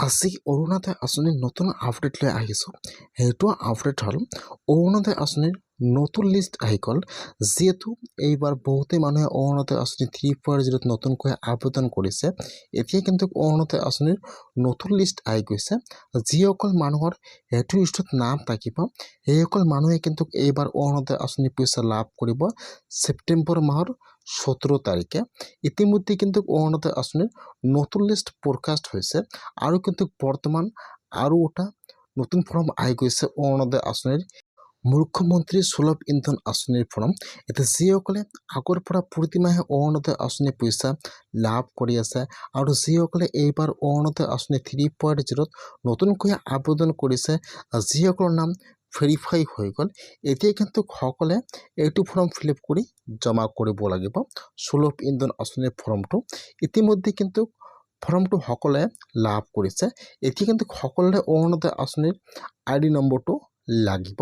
আজি অৰুণোদয় আঁচনিৰ নতুন আপডেট লৈ আহিছোঁ। সেইটো আপডেট হ'ল অৰুণোদয় আঁচনিৰ নতুন লিষ্ট আহি গ'ল। যিহেতু এইবাৰ বহুতেই মানুহে অৰুণোদয় আঁচনি 3.0 নতুনকৈ আবেদন কৰিছে। এতিয়া কিন্তু অৰুণোদয় আঁচনিৰ নতুন লিষ্ট আহি গৈছে। যিসকল মানুহৰ সেইটো লিষ্টত নাম থাকিব সেইসকল মানুহে কিন্তু এইবাৰ অৰুণোদয় আঁচনিৰ পইচা লাভ কৰিব ছেপ্টেম্বৰ মাহৰ 17 তাৰিখে। ইতিমধ্যে কিন্তু অৰুণোদয় আঁচনিৰ নতুন লিষ্ট প্ৰকাশ হৈছে আৰু কিন্তু বৰ্তমান আৰু এটা নতুন ফৰ্ম আহি গৈছে অৰুণোদয় আঁচনিৰ মুখ্যমন্ত্ৰী সুলভ ইন্ধন আঁচনিৰ ফৰ্ম। এতিয়া যিসকলে আগৰ পৰা প্ৰতিমাহে অৰুণোদয় আঁচনি পইচা লাভ কৰি আছে আৰু যিসকলে এইবাৰ অৰুণোদয় আঁচনি 3.0 নতুনকৈ আবেদন কৰিছে, যিসকলৰ নাম ভেৰিফাই হৈ গ'ল, এতিয়া কিন্তু সকলে এইটো ফৰ্ম ফিল আপ কৰি জমা কৰিব লাগিব। সুলভ ইন্ধন আঁচনিৰ ফৰ্মটো ইতিমধ্যে কিন্তু ফৰ্মটো সকলে লাভ কৰিছে। এতিয়া কিন্তু সকলোৰে অৰুণোদয় আঁচনিৰ ID নম্বৰটো লাগিব।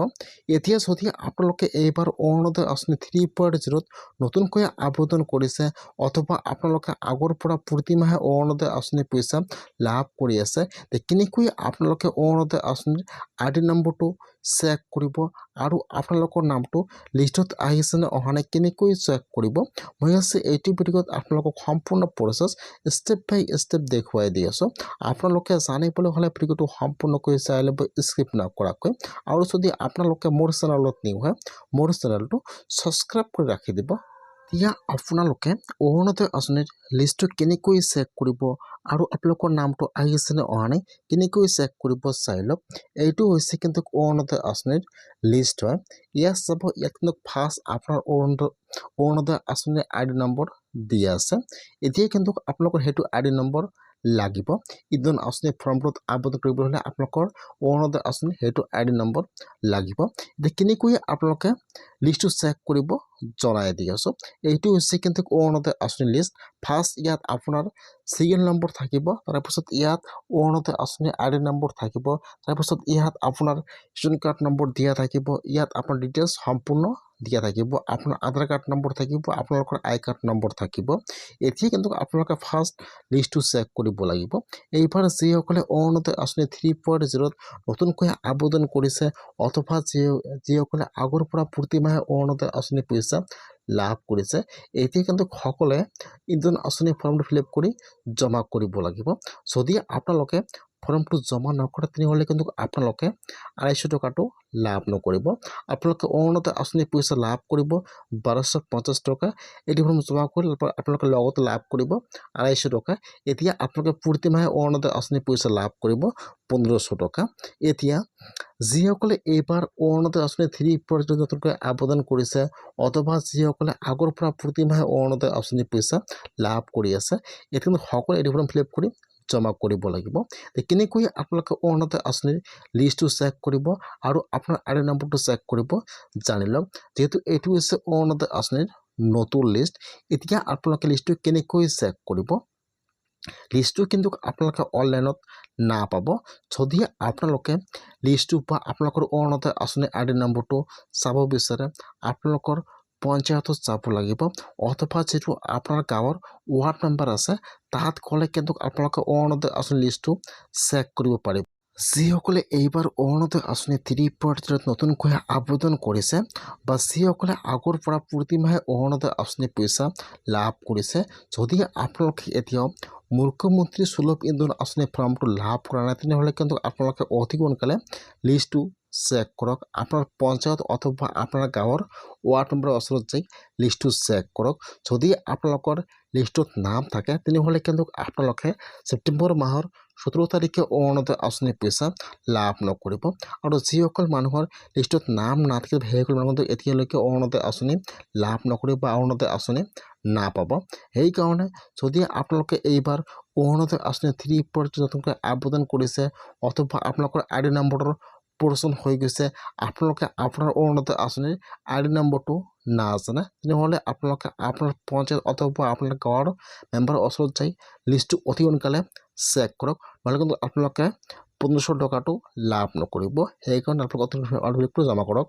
এতিয়া যদি আপোনালোকে এইবাৰ অৰুণোদয় আঁচনি 3.0 নতুনকৈ আবেদন কৰিছে অথবা আপোনালোকে আগৰ পৰা প্ৰতিমাহে অৰুণোদয় আঁচনি পইচা লাভ কৰি আছে, কেনেকৈ আপোনালোকে অৰুণোদয় আঁচনিৰ ID নম্বৰটো চেক কৰিব আৰু আপোনালোকৰ নামটো লিষ্টত আহিছে নে অহা নাই কেনেকৈ চেক কৰিব, মই আছে এইটো ভিডিঅ'ত আপোনালোকক সম্পূৰ্ণ প্ৰচেছ ষ্টেপ বাই ষ্টেপ দেখুৱাই দি আছোঁ। আপোনালোকে জানিবলৈ হ'লে ভিডিঅ'টো সম্পূৰ্ণকৈ চাই ল'ব স্কিপ নকৰাকৈ। আৰু যদি আপোনালোকে মোৰ চেনেলত নিউ হয় মোৰ চেনেলটো ছাবস্ক্ৰাইব কৰি ৰাখি দিব। এতিয়া আপোনালোকে অৰুণোদয় আঁচনিৰ লিষ্টটো কেনেকৈ চেক কৰিব আৰু আপোনালোকৰ নামটো আহিছে নে অহা নাই কেনেকৈ চেক কৰিব চাই লওক। এইটো হৈছে কিন্তু অৰুণোদয় আঁচনিৰ লিষ্ট হয়। ইয়াত চাব, ইয়াত কিন্তু ফাৰ্ষ্ট আপোনাৰ অৰুণোদয় আঁচনিৰ ID নম্বৰ দিয়া আছে। এতিয়া কিন্তু আপোনালোকৰ সেইটো ID নম্বৰ লাগিব। ইন্ধন আঁচনি ফৰ্মটোত আবেদন কৰিবলৈ হ'লে আপোনালোকৰ অৰুণোদয় আঁচনি সেইটো ID নম্বৰ লাগিব। এতিয়া কেনেকৈ আপোনালোকে লিষ্টটো চেক কৰিব জনাই দি আছোঁ। এইটো হৈছে কিন্তু অৰুণোদয় আঁচনিৰ লিষ্ট। ফাৰ্ষ্ট ইয়াত আপোনাৰ চিৰিয়েল নম্বৰ থাকিব, তাৰপিছত ইয়াত অৰুণোদয় আঁচনিৰ ID নম্বৰ থাকিব, তাৰপিছত ইয়াত আপোনাৰ ৰেচন কাৰ্ড নম্বৰ দিয়া থাকিব, ইয়াত আপোনাৰ ডিটেইলছ সম্পূৰ্ণ দিয়া থাকিব, আপোনাৰ আধাৰ কাৰ্ড নম্বৰ থাকিব, আপোনালোকৰ আই কাৰ্ড নম্বৰ থাকিব। এতিয়া কিন্তু আপোনালোকে ফাৰ্ষ্ট লিষ্টটো চেক কৰিব লাগিব। এইবাৰ যিসকলে অৰুণোদয় আঁচনি 3.0 নতুনকৈ আবেদন কৰিছে অথবা যিসকলে আগৰ পৰা প্ৰতিমাহে অৰুণোদয় আঁচনি পইচা লাভ কৰিছে, এতিয়া কিন্তু সকলে ইন্ধন আঁচনি ফৰ্মটো ফিল আপ কৰি জমা কৰিব লাগিব। যদি আপোনালোকে ফৰ্মটো জমা নকৰে তেনেহ'লে কিন্তু আপোনালোকে 250 টকাটো লাভ নকৰিব। আপোনালোকে অৰুণোদয় আঁচনি পইচা লাভ কৰিব 1250 টকা। এইটো ফৰ্ম জমা কৰি আপোনালোকে লগতে লাভ কৰিব 250 টকা। এতিয়া আপোনালোকে প্ৰতিমাহে অৰুণোদয় আঁচনি পইচা লাভ কৰিব 1500 টকা। এতিয়া যিসকলে এইবাৰ অৰুণোদয় আঁচনি 3.0 নতুনকৈ আবেদন কৰিছে অথবা যিসকলে আগৰ পৰা প্ৰতিমাহে অৰুণোদয় আঁচনি পইচা লাভ কৰি আছে, এতিয়া কিন্তু সকলোৱে এইটো ফৰ্ম ফিল আপ কৰি জমা কৰিব লাগিব। কেনেকৈ আপোনালোকে অৰুণোদয় আঁচনিৰ লিষ্টটো চেক কৰিব আৰু আপোনাৰ ID নম্বৰটো চেক কৰিব জানি লওক। যিহেতু এইটো হৈছে অৰুণোদয় আঁচনিৰ নতুন লিষ্ট, এতিয়া আপোনালোকে লিষ্টটো কেনেকৈ চেক কৰিব, লিষ্টটো কিন্তু আপোনালোকে অনলাইনত নাপাব। যদি আপোনালোকে লিষ্টটো বা আপোনালোকৰ অৰুণোদয় আঁচনিৰ ID নম্বৰটো চাব বিচাৰে আপোনালোকৰ পঞ্চায়তত যাব লাগিব অথবা যিটো আপোনাৰ গাঁৱৰ ৱাৰ্ড মেম্বাৰ আছে তাত গ'লে কিন্তু আপোনালোকে অৰুণোদয় আঁচনিৰ লিষ্টটো চেক কৰিব পাৰিব। যিসকলে এইবাৰ অৰুণোদয় আঁচনি 3.0 নতুনকৈ আবেদন কৰিছে বা যিসকলে আগৰ পৰা প্ৰতিমাহে অৰুণোদয় আঁচনি পইচা লাভ কৰিছে, যদি আপোনালোকে এতিয়াও মুখ্যমন্ত্ৰী সুলভ ইন্ধন আঁচনি ফৰ্মটো লাভ কৰা নাই তেনেহ'লে কিন্তু আপোনালোকে অতি সোনকালে লিষ্টটো চেক কৰক। আপোনাৰ পঞ্চায়ত অথবা আপোনাৰ গাঁৱৰ ৱাৰ্ড মেম্বাৰৰ ওচৰত যাই লিষ্টটো চেক কৰক। যদি আপোনালোকৰ লিষ্টত নাম থাকে তেনেহ'লে কিন্তু আপোনালোকে ছেপ্টেম্বৰ মাহৰ 17 তাৰিখে অৰুণোদয় আঁচনি পইচা লাভ নকৰিব। আৰু যিসকল মানুহৰ লিষ্টত নাম নাথাকিব সেইসকল মানুহ এতিয়ালৈকে অৰুণোদয় আঁচনি লাভ নকৰিব বা অৰুণোদয় আঁচনি নাপাব। সেইকাৰণে যদি আপোনালোকে এইবাৰ অৰুণোদয় আঁচনি 3.0 নতুনকৈ আবেদন কৰিছে অথবা আপোনালোকৰ ID নম্বৰৰ প্ৰয়োজন হৈ গৈছে, আপোনালোকে আপোনাৰ অৰুণোদয় আঁচনিৰ ID নম্বৰটো নাজানে তেনেহ'লে আপোনালোকে আপোনাৰ পঞ্চায়ত অথবা আপোনাৰ গাঁৱৰ মেম্বাৰৰ ওচৰত যাই লিষ্টটো অতি সোনকালে চেক কৰক, নহ'লে কিন্তু আপোনালোকে 1500 টকাটো লাভ নকৰিব। সেইকাৰণে আপোনালোকে অতি সোনকালে জমা কৰক।